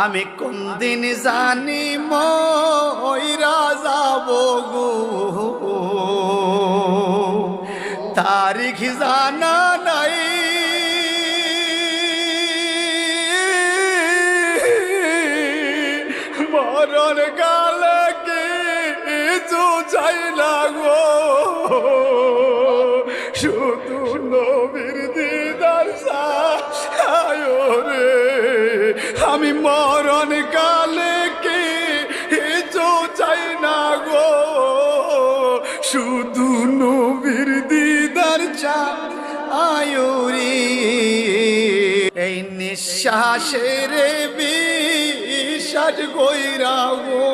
আমি কোন দিন জানি মইরা যাব গো, তারিখ জানা নাই। মরণ কালে কিছু চাই না গো, শুধু নবীর দিদার চাই রে। আমি মরণ কালে কিছু চাই না গো, শুধু নবীর দিদার চাই রে। এই নিঃশ্বাসের বিশ্বাস কইরা গো,